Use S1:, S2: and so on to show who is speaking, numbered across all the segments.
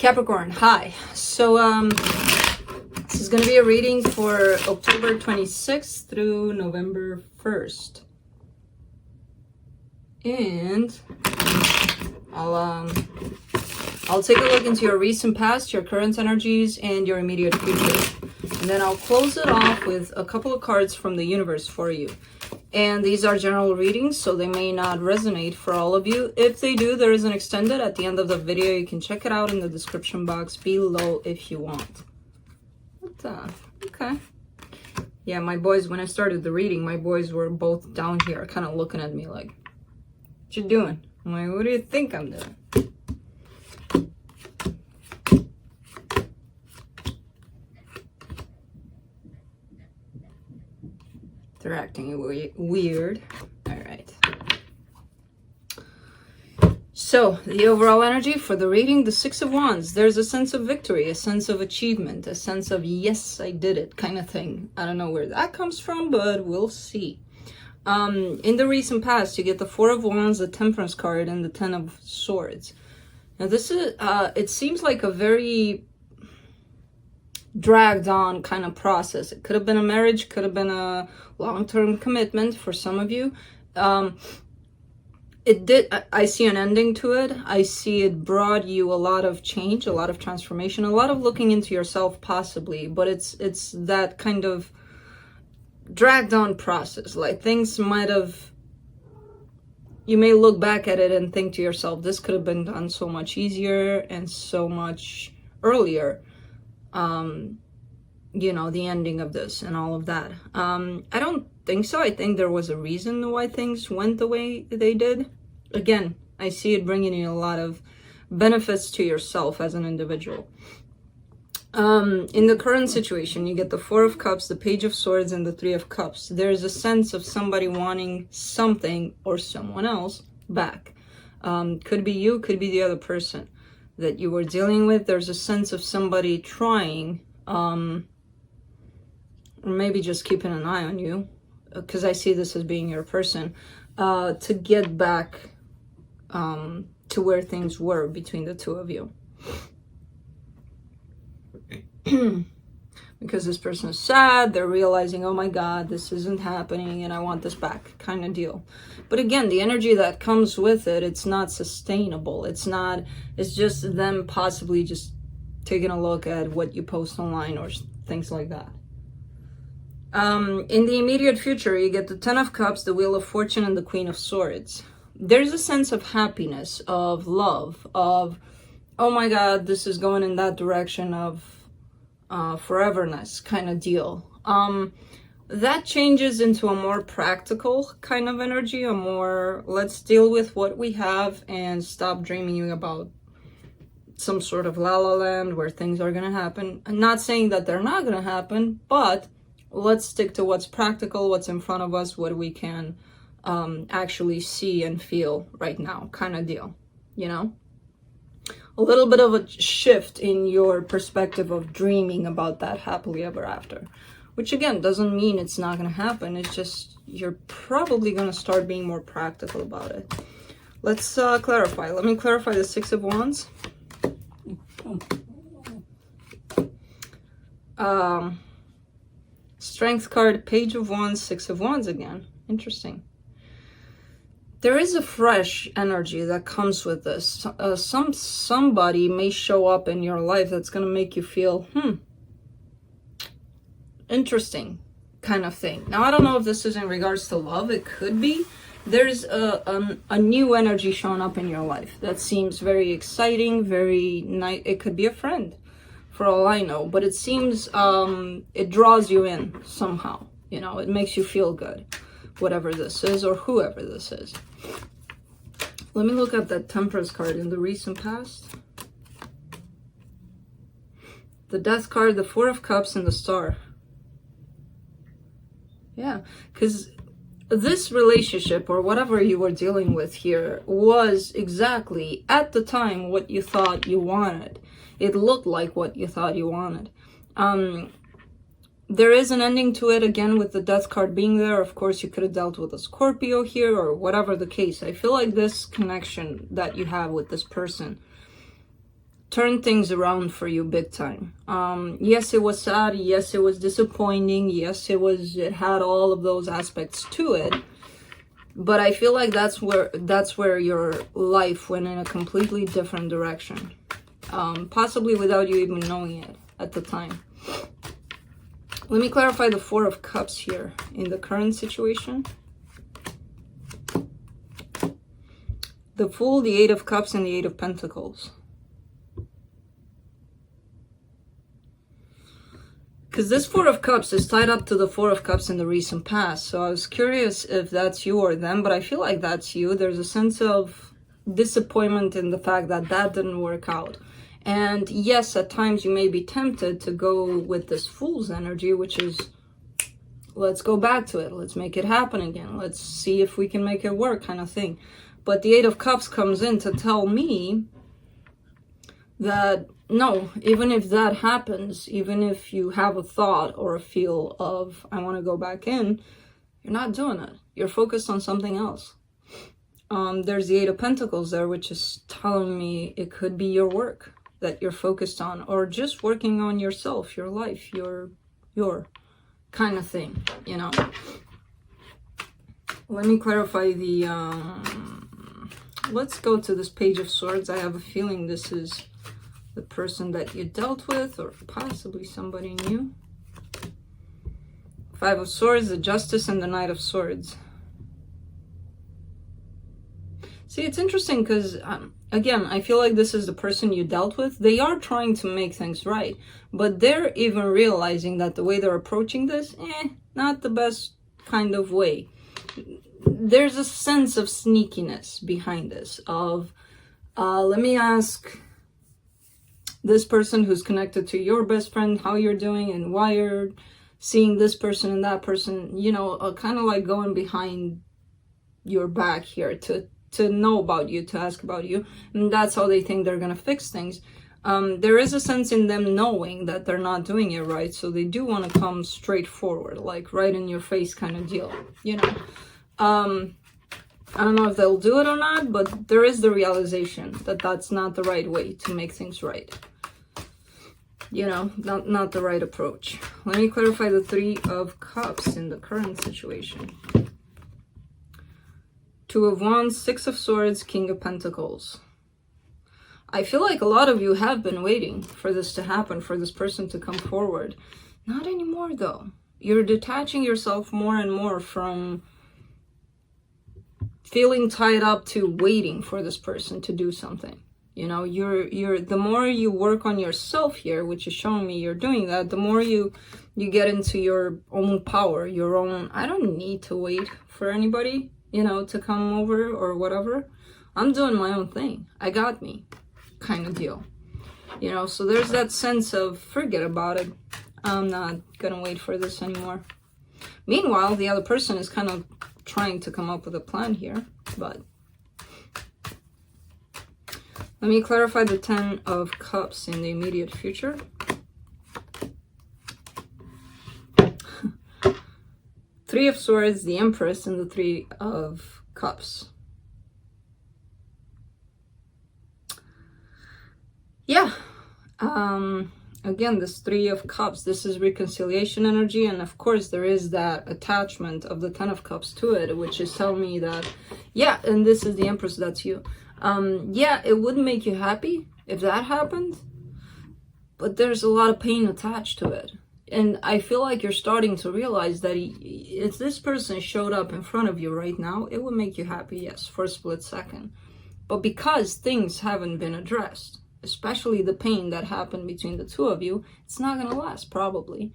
S1: Capricorn, hi. So this is going to be a reading for October 26th through November 1st. And I'll take a look into your recent past, your current energies, and your immediate future. And then I'll close it off with a couple of cards from the universe for you. And these are general readings, so they may not resonate for all of you. If they do, there is an extended at the end of the video. You can check it out in the description box below if you want. Okay. Yeah, my boys, when I started the reading, my boys were both down here kind of looking at me like, what you doing? I'm like, what do you think I'm doing? They're acting weird. All right. So the overall energy for the reading, the Six of Wands. There's a sense of victory, a sense of achievement, a sense of yes, I did it kind of thing. I don't know where that comes from, but we'll see. In the recent past, you get the Four of Wands, the Temperance card, and the Ten of Swords. Now this is, it seems like a very dragged on kind of process. It could have been a marriage, could have been a long-term commitment for some of you. I see an ending to it. I see it brought you a lot of change, a lot of transformation, a lot of looking into yourself possibly, but it's that kind of dragged on process. Like things might have, you may look back at it and think to yourself, this could have been done so much easier and so much earlier. You know, the ending of this and all of that. I don't think so. I think there was a reason why things went the way they did. Again, I see it bringing you a lot of benefits to yourself as an individual. In the current situation, you get the Four of Cups, the Page of Swords, and the Three of Cups. There's a sense of somebody wanting something or someone else back. Could be you, could be the other person that you were dealing with. There's a sense of somebody trying, or maybe just keeping an eye on you, because I see this as being your person, to get back to where things were between the two of you. Because this person is sad, they're realizing, oh my God, this isn't happening and I want this back kind of deal. But again, the energy that comes with it, it's not sustainable. It's just them possibly just taking a look at what you post online or things like that. In the immediate future, you get the Ten of Cups, the Wheel of Fortune, and the Queen of Swords. There's a sense of happiness, of love, of, oh my God, this is going in that direction of foreverness kind of deal. That changes into a more practical kind of energy, a more, let's deal with what we have and stop dreaming about some sort of la la land where things are going to happen. I'm not saying that they're not going to happen, but let's stick to what's practical, what's in front of us, what we can actually see and feel right now kind of deal, you know? A little bit of a shift in your perspective of dreaming about that happily ever after, which again doesn't mean it's not going to happen. It's just you're probably going to start being more practical about it. Let's clarify. Let me clarify the Six of Wands. Strength card, Page of Wands, Six of Wands again. Interesting. There is a fresh energy that comes with this. Somebody may show up in your life that's going to make you feel, interesting kind of thing. Now, I don't know if this is in regards to love. It could be. There's a new energy showing up in your life that seems very exciting, very nice. It could be a friend, for all I know. But it seems, it draws you in somehow. You know, it makes you feel good. Whatever this is or whoever this is. Let me look at that Temperance card in the recent past. The Death card, the Four of Cups, and the Star. Yeah, because this relationship or whatever you were dealing with here was exactly at the time what you thought you wanted. It looked like what you thought you wanted. There is an ending to it, again, with the Death card being there. Of course, you could have dealt with a Scorpio here or whatever the case. I feel like this connection that you have with this person turned things around for you big time. Yes, it was sad. Yes, it was disappointing. Yes, it had all of those aspects to it. But I feel like that's where your life went in a completely different direction. Possibly without you even knowing it at the time. Let me clarify the Four of Cups here in the current situation. The Fool, the Eight of Cups, and the Eight of Pentacles. Because this Four of Cups is tied up to the Four of Cups in the recent past. So I was curious if that's you or them, but I feel like that's you. There's a sense of disappointment in the fact that that didn't work out. And yes, at times you may be tempted to go with this Fool's energy, which is, let's go back to it. Let's make it happen again. Let's see if we can make it work kind of thing. But the Eight of Cups comes in to tell me that no, even if that happens, even if you have a thought or a feel of, I want to go back in, you're not doing it. You're focused on something else. There's the Eight of Pentacles there, which is telling me it could be your work that you're focused on, or just working on yourself, your life, your kind of thing, you know. Let me clarify the, let's go to this Page of Swords. I have a feeling this is the person that you dealt with, or possibly somebody new. Five of Swords, the Justice, and the Knight of Swords. See, it's interesting because, again, I feel like this is the person you dealt with. They are trying to make things right, but they're even realizing that the way they're approaching this, not the best kind of way. There's a sense of sneakiness behind this, of, let me ask this person who's connected to your best friend how you're doing and why you're seeing this person and that person, you know, kind of like going behind your back here to know about you, to ask about you. And that's how they think they're going to fix things. There is a sense in them knowing that they're not doing it right. So they do want to come straight forward, like right in your face kind of deal, you know. I don't know if they'll do it or not, but there is the realization that that's not the right way to make things right. You know, not the right approach. Let me clarify the Three of Cups in the current situation. Two of Wands, Six of Swords, King of Pentacles. I feel like a lot of you have been waiting for this to happen, for this person to come forward. Not anymore, though. You're detaching yourself more and more from feeling tied up to waiting for this person to do something. You know, you're the more you work on yourself here, which is showing me you're doing that, the more you get into your own power, your own, I don't need to wait for anybody, you know, to come over or whatever. I'm doing my own thing. I got me kind of deal. You know, so there's that sense of forget about it. I'm not gonna wait for this anymore. Meanwhile, the other person is kind of trying to come up with a plan here, but let me clarify the Ten of Cups in the immediate future. Three of Swords, the Empress, and the Three of Cups. Yeah. Again, this Three of Cups, this is reconciliation energy, and of course there is that attachment of the Ten of Cups to it, which is telling me that, yeah, and this is the Empress, that's you. Yeah, it would make you happy if that happened, but there's a lot of pain attached to it. And I feel like you're starting to realize that if this person showed up in front of you right now, it would make you happy, yes, for a split second. But because things haven't been addressed, especially the pain that happened between the two of you, it's not going to last, probably.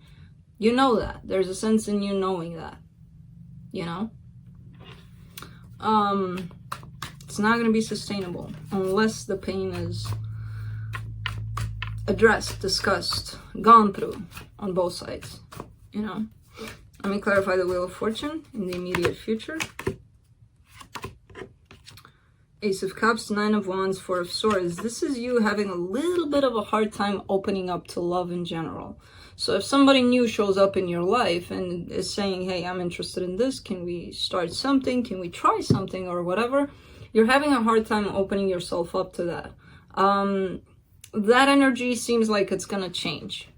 S1: You know that. There's a sense in you knowing that, you know? It's not going to be sustainable unless the pain is addressed, discussed, gone through on both sides, you know? Let me clarify the Wheel of Fortune in the immediate future. Ace of Cups, Nine of Wands, Four of Swords. This is you having a little bit of a hard time opening up to love in general. So if somebody new shows up in your life and is saying, hey, I'm interested in this, can we start something? Can we try something or whatever? You're having a hard time opening yourself up to that. that energy seems like it's gonna change.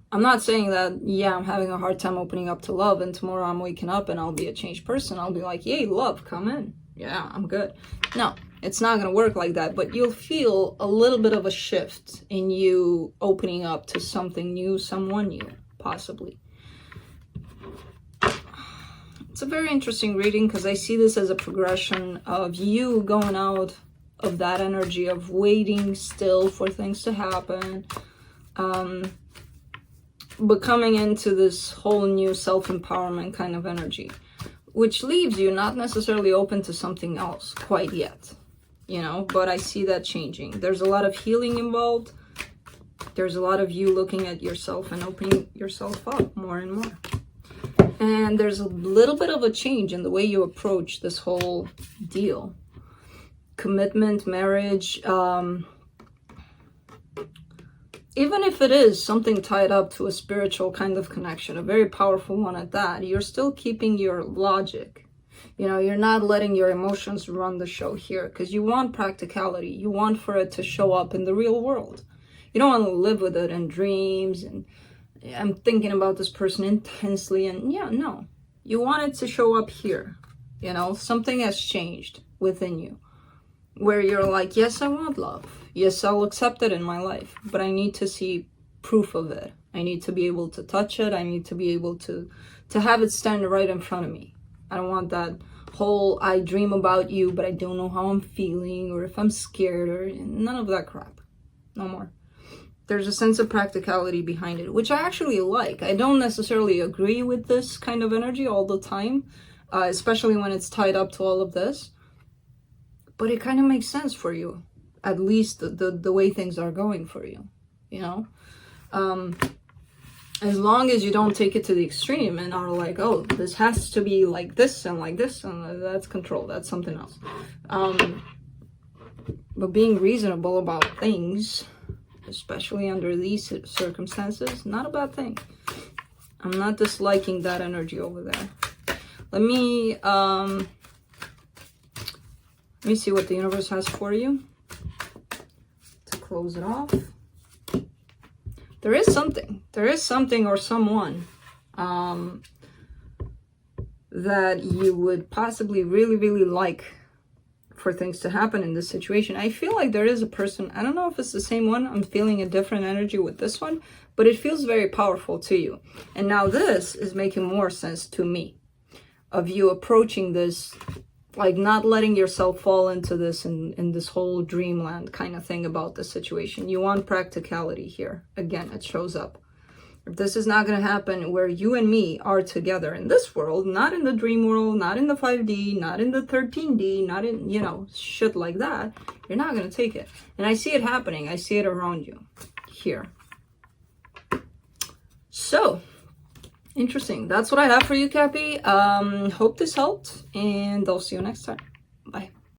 S1: I'm not saying that, yeah, I'm having a hard time opening up to love, and tomorrow I'm waking up and I'll be a changed person. I'll be like, yay, love, come in. Yeah, I'm good. No, it's not going to work like that, but you'll feel a little bit of a shift in you opening up to something new, someone new, possibly. It's a very interesting reading because I see this as a progression of you going out of that energy of waiting still for things to happen, but coming into this whole new self-empowerment kind of energy, which leaves you not necessarily open to something else quite yet, you know, but I see that changing. There's a lot of healing involved. There's a lot of you looking at yourself and opening yourself up more and more. And there's a little bit of a change in the way you approach this whole deal. Commitment, marriage, even if it is something tied up to a spiritual kind of connection, a very powerful one at that, you're still keeping your logic. You know, you're not letting your emotions run the show here because you want practicality. You want for it to show up in the real world. You don't want to live with it in dreams and I'm thinking about this person intensely and yeah, no. You want it to show up here. You know, something has changed within you where you're like, yes, I want love. Yes, I'll accept it in my life, but I need to see proof of it. I need to be able to touch it. I need to be able to have it stand right in front of me. I don't want that whole, I dream about you, but I don't know how I'm feeling or if I'm scared or none of that crap. No more. There's a sense of practicality behind it, which I actually like. I don't necessarily agree with this kind of energy all the time, especially when it's tied up to all of this. But it kind of makes sense for you. At least the way things are going for you, you know? As long as you don't take it to the extreme and are like, oh, this has to be like this, and that's control, that's something else. But being reasonable about things, especially under these circumstances, not a bad thing. I'm not disliking that energy over there. Let me see what the universe has for you. Close it off. There is something or someone that you would possibly really like for things to happen in this situation. I feel like there is a person, I don't know if it's the same one, I'm feeling a different energy with this one, but it feels very powerful to you. And now this is making more sense to me, of you approaching this like not letting yourself fall into this in this whole dreamland kind of thing about the situation. You want practicality here. Again, it shows up. If this is not going to happen where you and me are together in this world, not in the dream world, not in the 5D, not in the 13D, not in, you know, shit like that, you're not going to take it. And I see it happening. I see it around you here. So, interesting. That's what I have for you, Cappy. Hope this helped, and I'll see you next time.